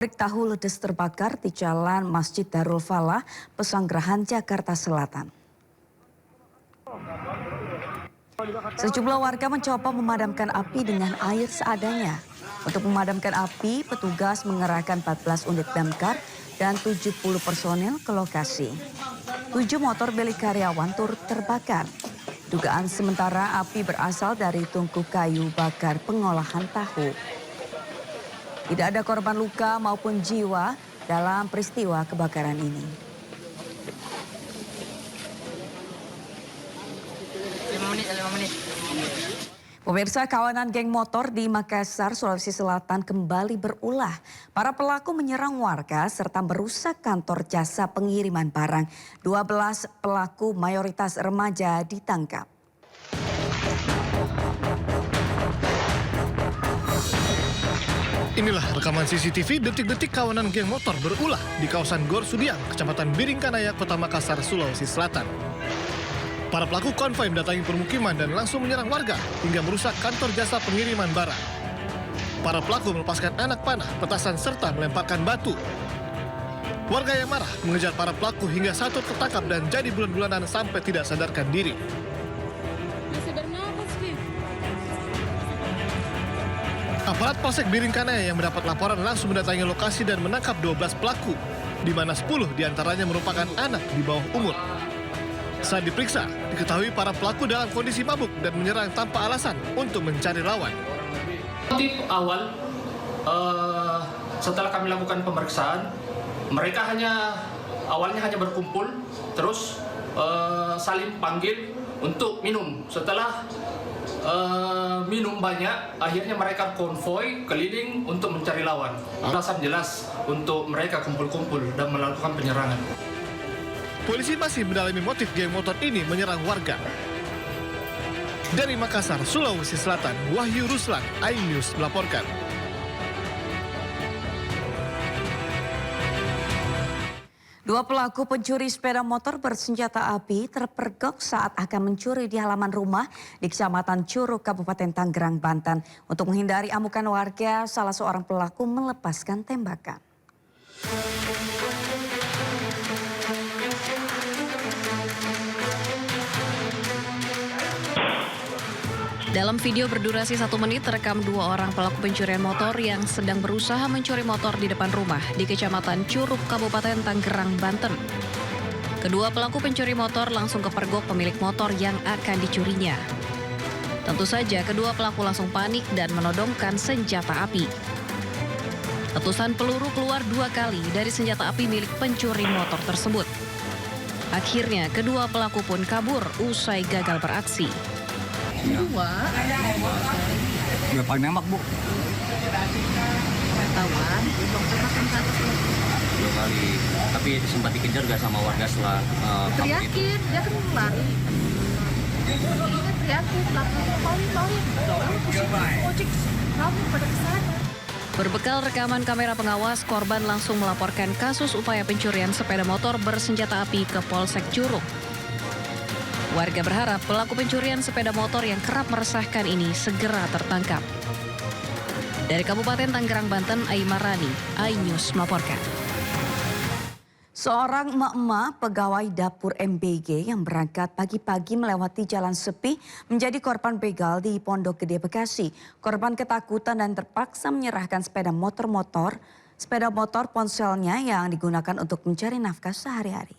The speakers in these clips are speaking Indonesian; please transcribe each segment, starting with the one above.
Pabrik tahu ludes terbakar di Jalan Masjid Darul Falah, Pesanggerahan, Jakarta Selatan. Sejumlah warga mencoba memadamkan api dengan air seadanya. Untuk memadamkan api, petugas mengerahkan 14 unit damkar dan 70 personel ke lokasi. 7 motor milik karyawan turut terbakar. Dugaan sementara api berasal dari tungku kayu bakar pengolahan tahu. Tidak ada korban luka maupun jiwa dalam peristiwa kebakaran ini. Pemirsa, kawanan geng motor di Makassar, Sulawesi Selatan kembali berulah. Para pelaku menyerang warga serta merusak kantor jasa pengiriman barang. 12 pelaku mayoritas remaja ditangkap. Inilah rekaman CCTV detik-detik kawanan geng motor berulah di kawasan Gor Sudiang, Kecamatan Biringkanaya, Kota Makassar, Sulawesi Selatan. Para pelaku konvoi mendatangi permukiman dan langsung menyerang warga hingga merusak kantor jasa pengiriman barang. Para pelaku melepaskan anak panah, petasan serta melemparkan batu. Warga yang marah mengejar para pelaku hingga satu tertangkap dan jadi bulan-bulanan sampai tidak sadarkan diri. Aparat Polsek Biringkanaya yang mendapat laporan langsung mendatangi lokasi dan menangkap 12 pelaku, di mana 10 diantaranya merupakan anak di bawah umur. Saat diperiksa, diketahui para pelaku dalam kondisi mabuk dan menyerang tanpa alasan untuk mencari lawan. Motif awal, setelah kami lakukan pemeriksaan, mereka awalnya hanya berkumpul, terus saling panggil untuk minum. Setelah minum banyak, akhirnya mereka konvoi keliling untuk mencari lawan. Alasan jelas untuk mereka kumpul-kumpul dan melakukan penyerangan. Polisi masih mendalami motif geng motor ini menyerang warga. Dari Makassar, Sulawesi Selatan, Wahyu Ruslan, iNews melaporkan. Dua pelaku pencuri sepeda motor bersenjata api terpergok saat akan mencuri di halaman rumah di Kecamatan Curug, Kabupaten Tangerang, Banten. Untuk menghindari amukan warga, salah seorang pelaku melepaskan tembakan. Dalam video berdurasi 1 menit terekam 2 orang pelaku pencurian motor yang sedang berusaha mencuri motor di depan rumah di Kecamatan Curug, Kabupaten Tangerang, Banten. Kedua pelaku pencuri motor langsung kepergok pemilik motor yang akan dicurinya. Tentu saja kedua pelaku langsung panik dan menodongkan senjata api. Letusan peluru keluar 2 kali dari senjata api milik pencuri motor tersebut. Akhirnya kedua pelaku pun kabur usai gagal beraksi. Berapa nembak, Bu? Tahuan, 2 kali. Tapi sempat dikejar gak sama warga setelah teriakin, dia kan lari. Dia teriakin, Berbekal rekaman kamera pengawas, korban langsung melaporkan kasus upaya pencurian sepeda motor bersenjata api ke Polsek Curug. Warga berharap pelaku pencurian sepeda motor yang kerap meresahkan ini segera tertangkap. Dari Kabupaten Tangerang, Banten, Aimarani, iNews melaporkan. Seorang emak-emak pegawai dapur MBG yang berangkat pagi-pagi melewati jalan sepi menjadi korban begal di Pondok Gede, Bekasi. Korban ketakutan dan terpaksa menyerahkan sepeda motor ponselnya yang digunakan untuk mencari nafkah sehari-hari.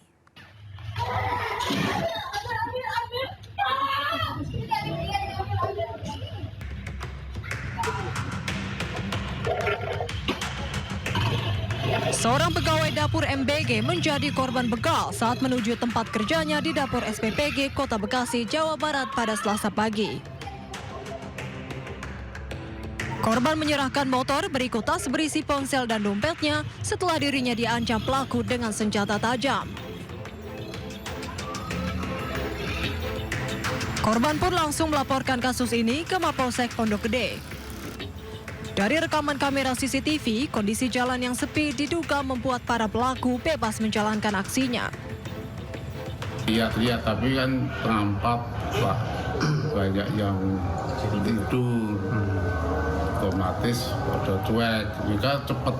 Seorang pegawai dapur MBG menjadi korban begal saat menuju tempat kerjanya di dapur SPPG Kota Bekasi, Jawa Barat pada Selasa pagi. Korban menyerahkan motor berikut tas berisi ponsel dan dompetnya setelah dirinya diancam pelaku dengan senjata tajam. Korban pun langsung melaporkan kasus ini ke Mapolsek Pondok Gede. Dari rekaman kamera CCTV, kondisi jalan yang sepi diduga membuat para pelaku bebas menjalankan aksinya. Lihat-lihat, tapi kan ternampak banyak yang tidur, otomatis pada cuek, jika cepat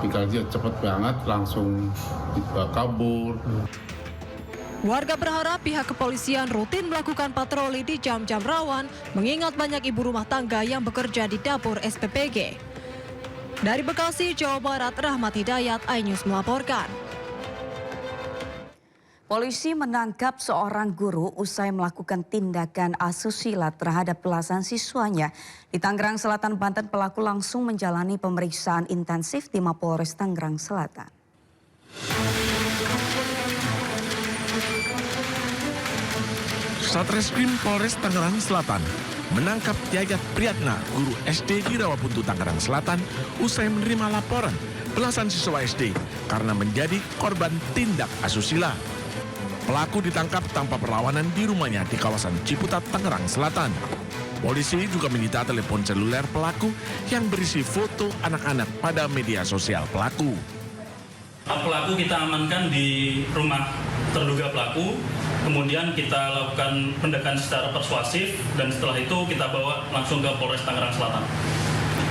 tinggal dia cepet banget langsung kabur. Warga berharap pihak kepolisian rutin melakukan patroli di jam-jam rawan, mengingat banyak ibu rumah tangga yang bekerja di dapur SPPG. Dari Bekasi, Jawa Barat, Rahmat Hidayat, iNews melaporkan. Polisi menangkap seorang guru usai melakukan tindakan asusila terhadap belasan siswanya. Di Tangerang Selatan, Banten, pelaku langsung menjalani pemeriksaan intensif di Mapolres Tangerang Selatan. Satreskrim Polres Tangerang Selatan menangkap Yayat Priyatna, guru SD di Rawapuntu, Tangerang Selatan, usai menerima laporan belasan siswa SD karena menjadi korban tindak asusila. Pelaku ditangkap tanpa perlawanan di rumahnya di kawasan Ciputat, Tangerang Selatan. Polisi juga menyita telepon seluler pelaku yang berisi foto anak-anak pada media sosial pelaku. Pelaku kita amankan di rumah terduga pelaku, kemudian kita lakukan pendekatan secara persuasif dan setelah itu kita bawa langsung ke Polres Tangerang Selatan.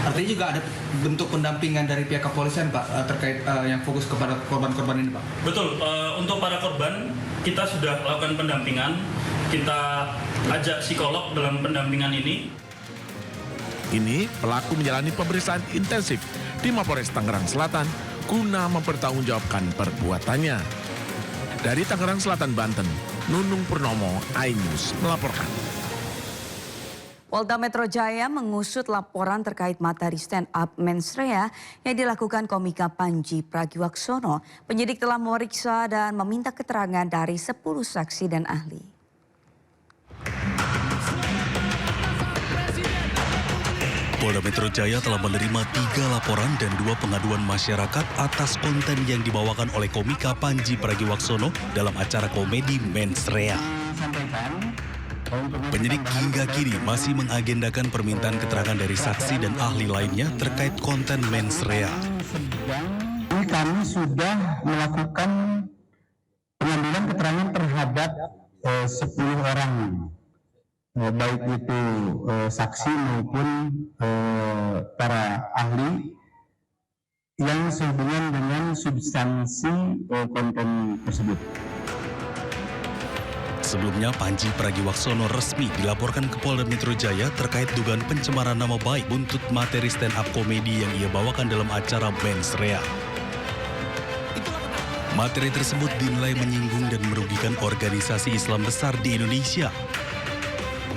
Artinya juga ada bentuk pendampingan dari pihak kepolisian, Pak, terkait yang fokus kepada korban-korban ini, Pak? Betul, untuk para korban kita sudah lakukan pendampingan, kita ajak psikolog dalam pendampingan ini. Ini pelaku menjalani pemeriksaan intensif di Mapolres Tangerang Selatan guna mempertanggungjawabkan perbuatannya. Dari Tangerang Selatan, Banten, Nunung Purnomo, iNews melaporkan. Polda Metro Jaya mengusut laporan terkait materi stand-up mensrea yang dilakukan komika Panji Pragiwaksono. Penyidik telah memeriksa dan meminta keterangan dari 10 saksi dan ahli. Polda Metro Jaya telah menerima 3 laporan dan 2 pengaduan masyarakat atas konten yang dibawakan oleh komika Panji Pragiwaksono dalam acara komedi Mensrea. Penyidik hingga kini masih mengagendakan permintaan keterangan dari saksi dan ahli lainnya terkait konten Mensrea. Kami sudah melakukan pengambilan keterangan terhadap 10 orang, baik itu saksi maupun para ahli yang sehubungan dengan substansi konten tersebut. Sebelumnya, Panji Pragiwaksono resmi dilaporkan ke Polda Metro Jaya terkait dugaan pencemaran nama baik buntut materi stand-up komedi yang ia bawakan dalam acara Mensrea. Materi tersebut dinilai menyinggung dan merugikan organisasi Islam besar di Indonesia.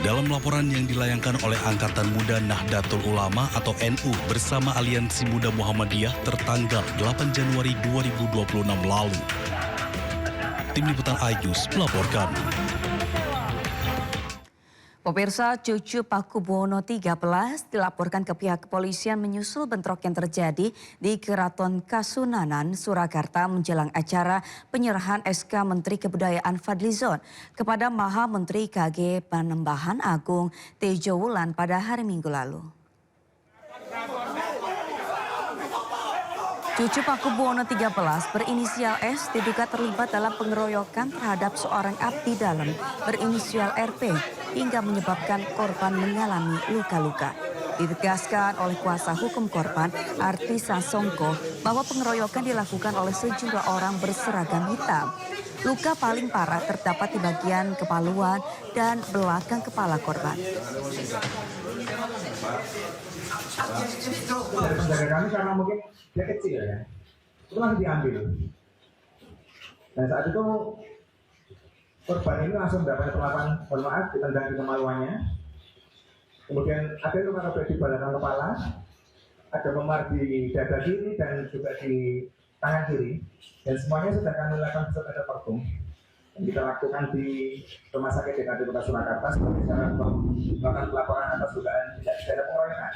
Dalam laporan yang dilayangkan oleh Angkatan Muda Nahdlatul Ulama atau NU bersama Aliansi Muda Muhammadiyah tertanggal 8 Januari 2026 lalu. Tim Liputan iNews melaporkan. Pemirsa, cucu Pakubuwono 13 dilaporkan ke pihak kepolisian menyusul bentrok yang terjadi di Keraton Kasunanan, Surakarta menjelang acara penyerahan SK Menteri Kebudayaan Fadlizon kepada Maha Menteri KG Panembahan Agung Tejo Wulan pada hari Minggu lalu. Cucu Pakubuwono 13 berinisial S diduga terlibat dalam pengeroyokan terhadap seorang abdi dalam berinisial RP hingga menyebabkan korban mengalami luka-luka. Ditegaskan oleh kuasa hukum korban, Arti Sasongko, bahwa pengeroyokan dilakukan oleh sejumlah orang berseragam hitam. Luka paling parah terdapat di bagian kepaluan dan belakang kepala korban. Dari penjaga kami karena mungkin dia kecil ya, itu langsung diambil. Dan saat itu korban ini langsung mendapatkan perlakuan, mohon maaf, ditendang di kemaluannya. Kemudian ada luka robek di belakang kepala, ada memar di dada kiri dan juga di tangan kiri. Dan semuanya sudah kami lakukan ada partum. Dan kita lakukan di Rumah Sakit DKD Kota Surakarta sebagai cara melakukan pelaporan atas dugaan tidak pidana pengeroyokan.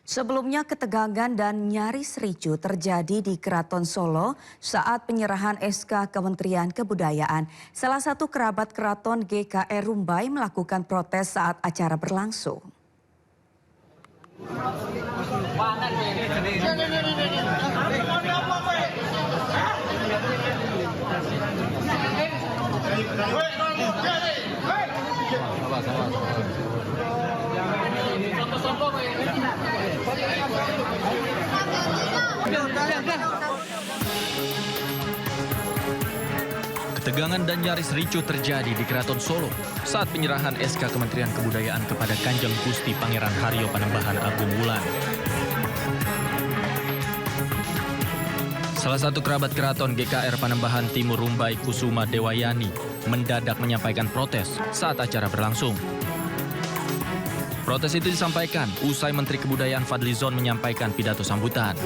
Sebelumnya ketegangan dan nyaris ricuh terjadi di Keraton Solo saat penyerahan SK Kementerian Kebudayaan. Salah satu kerabat keraton GKR Rumbai melakukan protes saat acara berlangsung. Ketegangan dan nyaris ricuh terjadi di Keraton Solo saat penyerahan SK Kementerian Kebudayaan kepada Kanjeng Gusti Pangeran Haryo Panembahan Agung Wulan. Salah satu kerabat keraton GKR Panembahan Timur Rumbai Kusuma Dewayani mendadak menyampaikan protes saat acara berlangsung. Protes itu disampaikan usai Menteri Kebudayaan Fadlizon menyampaikan pidato sambutan.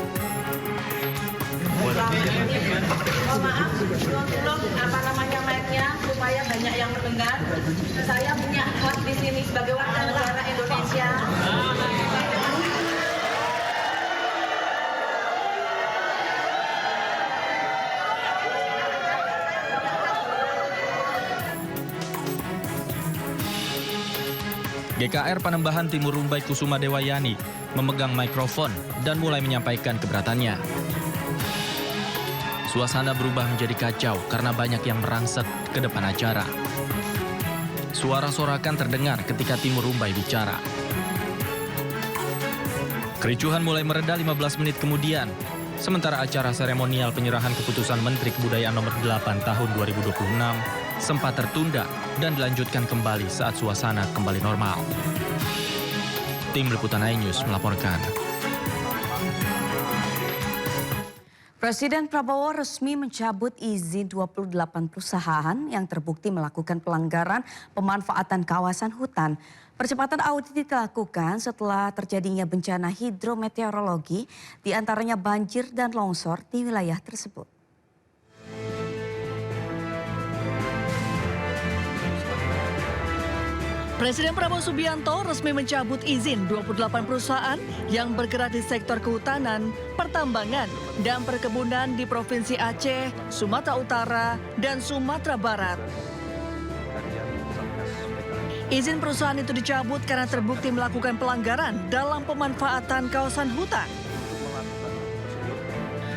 Maaf, tolong mic-nya supaya banyak yang mendengar. Saya punya hak di sini sebagai warga negara Indonesia. GKR Panembahan Timur Rumbai Kusuma Dewayani memegang mikrofon dan mulai menyampaikan keberatannya. Suasana berubah menjadi kacau karena banyak yang merangsek ke depan acara. Suara sorakan terdengar ketika Timur Rumbai bicara. Kericuhan mulai mereda 15 menit kemudian, sementara acara seremonial penyerahan keputusan Menteri Kebudayaan nomor 8 tahun 2026 sempat tertunda dan dilanjutkan kembali saat suasana kembali normal. Tim Liputan iNews melaporkan. Presiden Prabowo resmi mencabut izin 28 perusahaan yang terbukti melakukan pelanggaran pemanfaatan kawasan hutan. Percepatan audit dilakukan setelah terjadinya bencana hidrometeorologi, diantaranya banjir dan longsor di wilayah tersebut. Presiden Prabowo Subianto resmi mencabut izin 28 perusahaan yang bergerak di sektor kehutanan, pertambangan, dan perkebunan di Provinsi Aceh, Sumatera Utara, dan Sumatera Barat. Izin perusahaan itu dicabut karena terbukti melakukan pelanggaran dalam pemanfaatan kawasan hutan.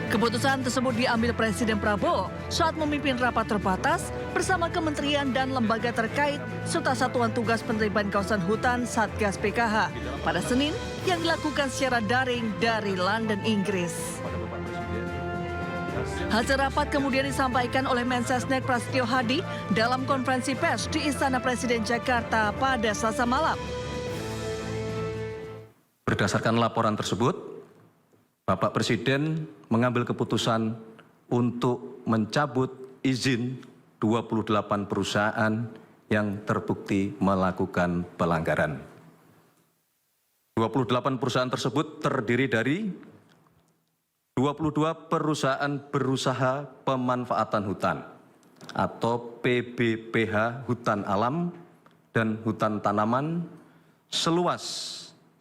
Keputusan tersebut diambil Presiden Prabowo saat memimpin rapat terbatas bersama kementerian dan lembaga terkait serta Satuan Tugas Penertiban Kawasan Hutan Satgas PKH pada Senin yang dilakukan secara daring dari London, Inggris. Hasil rapat kemudian disampaikan oleh Mensesnek Prasetyo Hadi dalam konferensi pers di Istana Presiden Jakarta pada Selasa malam. Berdasarkan laporan tersebut, Bapak Presiden mengambil keputusan untuk mencabut izin 28 perusahaan yang terbukti melakukan pelanggaran. 28 perusahaan tersebut terdiri dari 22 perusahaan berusaha pemanfaatan hutan atau PBPH hutan alam dan hutan tanaman seluas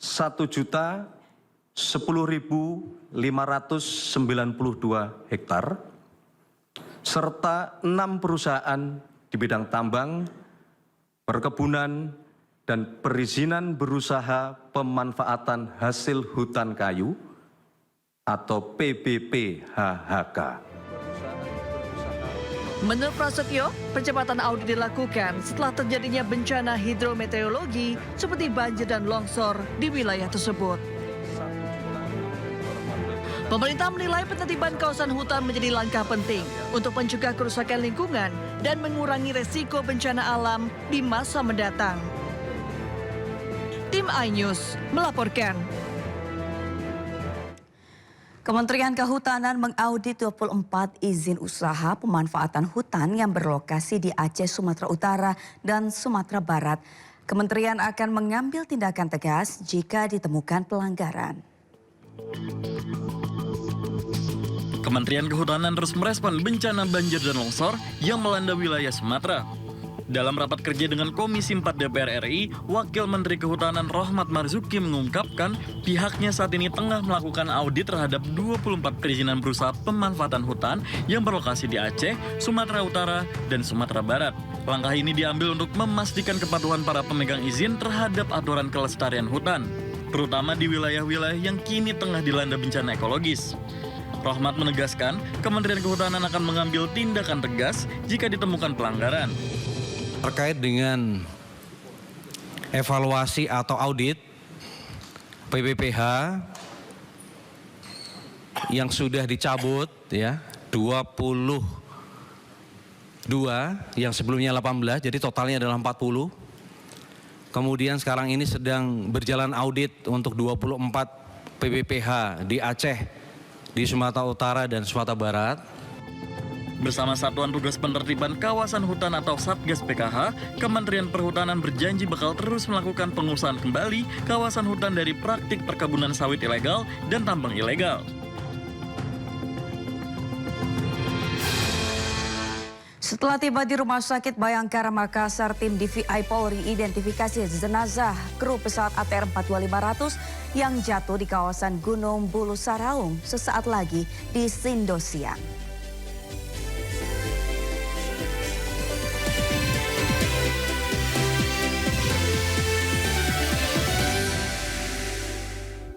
1.10.592 hektar, serta 6 perusahaan di bidang tambang, perkebunan, dan perizinan berusaha pemanfaatan hasil hutan kayu atau PBPHHK. Menurut Prasetyo, percepatan audit dilakukan setelah terjadinya bencana hidrometeorologi seperti banjir dan longsor di wilayah tersebut. Pemerintah menilai penertiban kawasan hutan menjadi langkah penting untuk mencegah kerusakan lingkungan dan mengurangi resiko bencana alam di masa mendatang. Tim iNews melaporkan. Kementerian Kehutanan mengaudit 24 izin usaha pemanfaatan hutan yang berlokasi di Aceh, Sumatera Utara, dan Sumatera Barat. Kementerian akan mengambil tindakan tegas jika ditemukan pelanggaran. Kementerian Kehutanan terus merespon bencana banjir dan longsor yang melanda wilayah Sumatera. Dalam rapat kerja dengan Komisi 4 DPR RI, Wakil Menteri Kehutanan Rohmat Marzuki mengungkapkan pihaknya saat ini tengah melakukan audit terhadap 24 perizinan berusaha pemanfaatan hutan yang berlokasi di Aceh, Sumatera Utara, dan Sumatera Barat. Langkah ini diambil untuk memastikan kepatuhan para pemegang izin terhadap aturan kelestarian hutan, terutama di wilayah-wilayah yang kini tengah dilanda bencana ekologis. Rohmat menegaskan, Kementerian Kehutanan akan mengambil tindakan tegas jika ditemukan pelanggaran. Terkait dengan evaluasi atau audit PBPH yang sudah dicabut ya 22, yang sebelumnya 18, jadi totalnya adalah 40. Kemudian sekarang ini sedang berjalan audit untuk 24 PPPH di Aceh, di Sumatera Utara dan Sumatera Barat. Bersama Satuan Tugas Penertiban Kawasan Hutan atau Satgas PKH, Kementerian Perhutanan berjanji bakal terus melakukan pengusahaan kembali kawasan hutan dari praktik perkebunan sawit ilegal dan tambang ilegal. Setelah tiba di Rumah Sakit Bayangkara Makassar, tim DVI Polri identifikasi jenazah kru pesawat ATR 42500 yang jatuh di kawasan Gunung Bulu Saraung sesaat lagi di Sindosia.